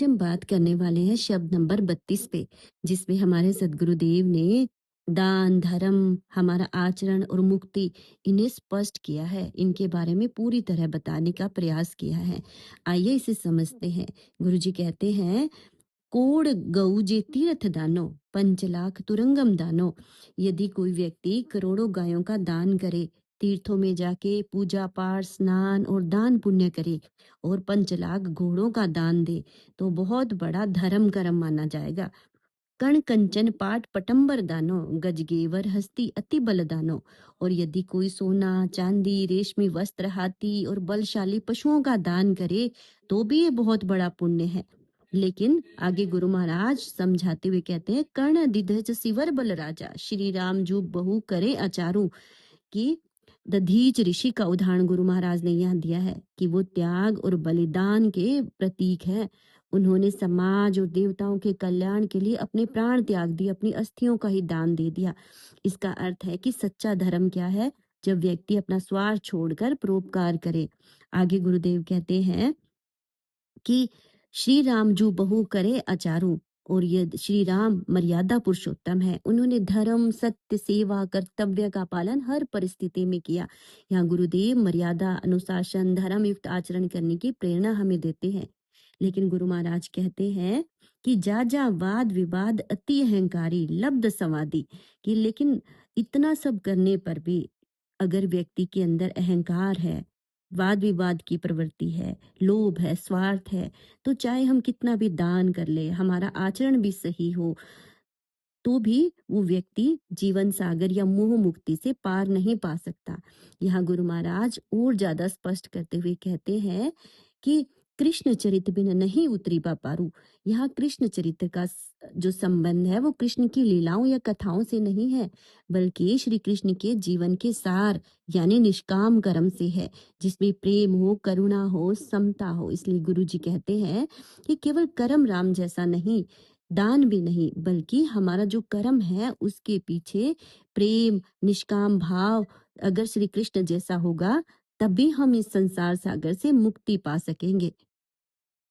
आज हम बात करने वाले हैं शब्द नंबर 32 पे, जिसमें हमारे सदगुरुदेव ने दान, धर्म, हमारा आचरण और मुक्ति इन्हें स्पष्ट किया है। इनके बारे में पूरी तरह बताने का प्रयास किया है। आइए इसे समझते हैं। गुरुजी कहते हैं, कोड गऊ जे तीर्थ दानो, 5 लाख तुरंगम दानो। यदि कोई व्यक्ति करोड़ों गायों का दान करे, तीर्थों में जाके पूजा पाठ, स्नान और दान पुण्य करे और 5 लाख घोड़ों का दान दे, तो बहुत बड़ा धर्म कर्म माना जाएगा। कण कंचन पाट पटंबर दानो, गजगेवर हस्ती अति बल दानो। और यदि कोई सोना, चांदी, रेशमी वस्त्र, हाथी और बलशाली पशुओं का दान करे, तो भी ये बहुत बड़ा पुण्य है। लेकिन आगे गुरु महाराज समझाते हुए कहते हैं, कर्ण दिधज सिवर बल राजा, श्री राम जू बहु करे अचारू। कि दधीच ऋषि का उदाहरण गुरु महाराज ने यहाँ दिया है कि वो त्याग और बलिदान के प्रतीक है। उन्होंने समाज और देवताओं के कल्याण के लिए अपने प्राण त्याग दिए, अपनी अस्थियों का ही दान दे दिया। इसका अर्थ है कि सच्चा धर्म क्या है? जब व्यक्ति अपना स्वार्थ छोड़कर परोपकार करे। आगे गुरुदेव कहते हैं कि श्री राम जो बहु करे अचारू, और ये श्री राम मर्यादा पुरुषोत्तम है। उन्होंने धर्म, सत्य, सेवा, कर्तव्य का पालन हर परिस्थिति में किया। यहाँ गुरुदेव मर्यादा, अनुशासन, धर्म युक्त आचरण करने की प्रेरणा हमें देते हैं। लेकिन गुरु महाराज कहते हैं कि जा जा वाद विवाद अति अहंकारी लब्ध समाधि, कि लेकिन इतना सब करने पर भी अगर व्यक्ति के अंदर अहंकार है, वाद विवाद की प्रवृत्ति है, लोभ है, स्वार्थ है, तो चाहे हम कितना भी दान कर ले, हमारा आचरण भी सही हो, तो भी वो व्यक्ति जीवन सागर या मोह मुक्ति से पार नहीं पा सकता। यहाँ गुरु महाराज और ज्यादा स्पष्ट करते हुए कहते हैं कि कृष्ण चरित्र बिना नहीं उतरी पारू। यहाँ कृष्ण चरित्र का जो संबंध है वो कृष्ण की लीलाओं या कथाओं से नहीं है, बल्कि श्री कृष्ण के जीवन के सार यानी निष्काम कर्म से है, जिसमें प्रेम हो, करुणा हो, समता हो। इसलिए गुरु जी कहते हैं कि केवल कर्म राम जैसा नहीं, दान भी नहीं, बल्कि हमारा जो कर्म है उसके पीछे प्रेम, निष्काम भाव अगर श्री कृष्ण जैसा होगा, तभी हम इस संसार सागर से मुक्ति पा सकेंगे।